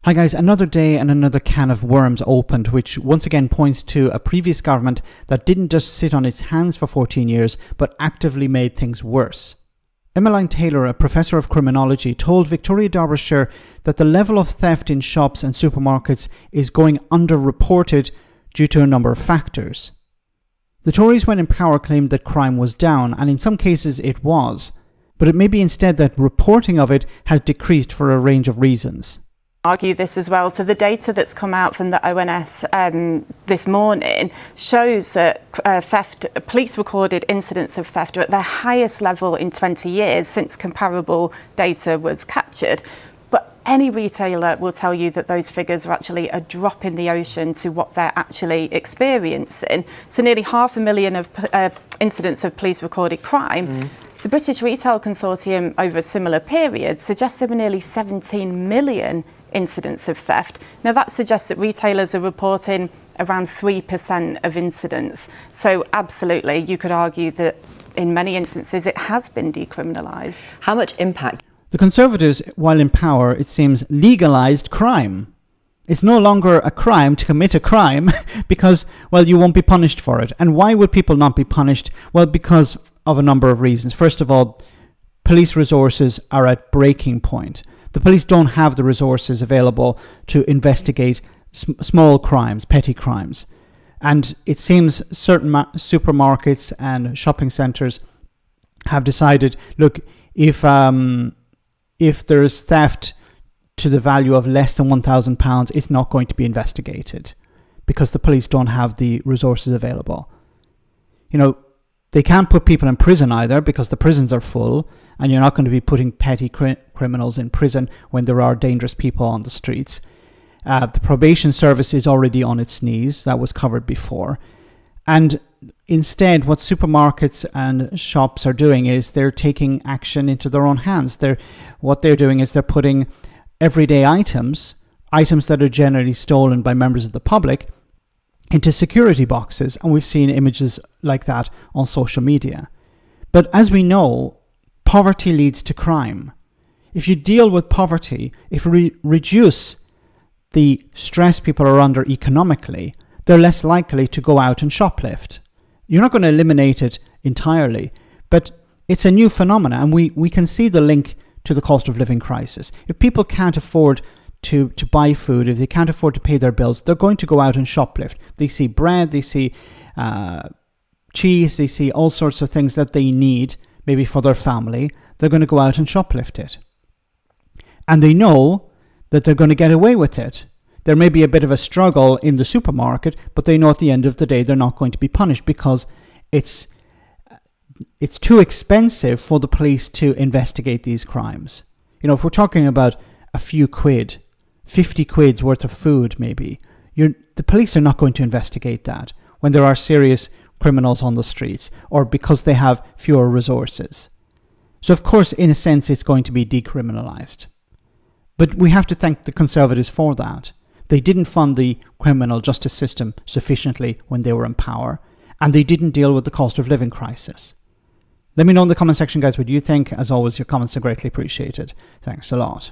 Hi guys, another day and another can of worms opened, which once again points to a previous government that didn't just sit on its hands for 14 years, but actively made things worse. Emmeline Taylor, a professor of criminology, told Victoria Derbyshire that the level of theft in shops and supermarkets is going underreported due to a number of factors. The Tories, when in power, claimed that crime was down, and in some cases it was, but it may be instead that reporting of it has decreased for a range of reasons. Argue this as well. So the data that's come out from the ONS this morning shows that police recorded incidents of theft are at their highest level in 20 years since comparable data was captured. But any retailer will tell you that those figures are actually a drop in the ocean to what they're actually experiencing. So nearly 500,000 of incidents of police recorded crime. The British Retail Consortium over a similar period suggests there were nearly 17 million incidents of theft. Now that suggests that retailers are reporting around 3% of incidents. So absolutely, you could argue that in many instances it has been decriminalised. How much impact? The Conservatives, while in power, it seems, legalised crime. It's no longer a crime to commit a crime because, well, you won't be punished for it. And why would people not be punished? Well, because of a number of reasons. First of all, police resources are at breaking point. The police don't have the resources available to investigate small crimes, petty crimes. And it seems certain supermarkets and shopping centres have decided, look, if there's theft to the value of less than £1,000, it's not going to be investigated because the police don't have the resources available. You know, they can't put people in prison either because the prisons are full, and you're not going to be putting petty criminals in prison when there are dangerous people on the streets. The probation service is already on its knees. That was covered before. And instead, what supermarkets and shops are doing is they're taking action into their own hands. What they're doing is they're putting everyday items that are generally stolen by members of the public, into security boxes, and we've seen images like that on social media. But as we know, poverty leads to crime. If you deal with poverty, if you reduce the stress people are under economically, they're less likely to go out and shoplift. You're not going to eliminate it entirely, but it's a new phenomenon, and we can see the link to the cost of living crisis. If people can't afford to buy food, if they can't afford to pay their bills, they're going to go out and shoplift. They see bread, they see cheese, they see all sorts of things that they need, maybe for their family. They're going to go out and shoplift it. And they know that they're going to get away with it. There may be a bit of a struggle in the supermarket, but they know at the end of the day they're not going to be punished because it's too expensive for the police to investigate these crimes. You know, if we're talking about a few quid, 50 quid's worth of food maybe, the police are not going to investigate that when there are serious criminals on the streets or because they have fewer resources. So of course, in a sense, it's going to be decriminalised. But we have to thank the Conservatives for that. They didn't fund the criminal justice system sufficiently when they were in power, and they didn't deal with the cost of living crisis. Let me know in the comment section, guys, what you think. As always, your comments are greatly appreciated. Thanks a lot.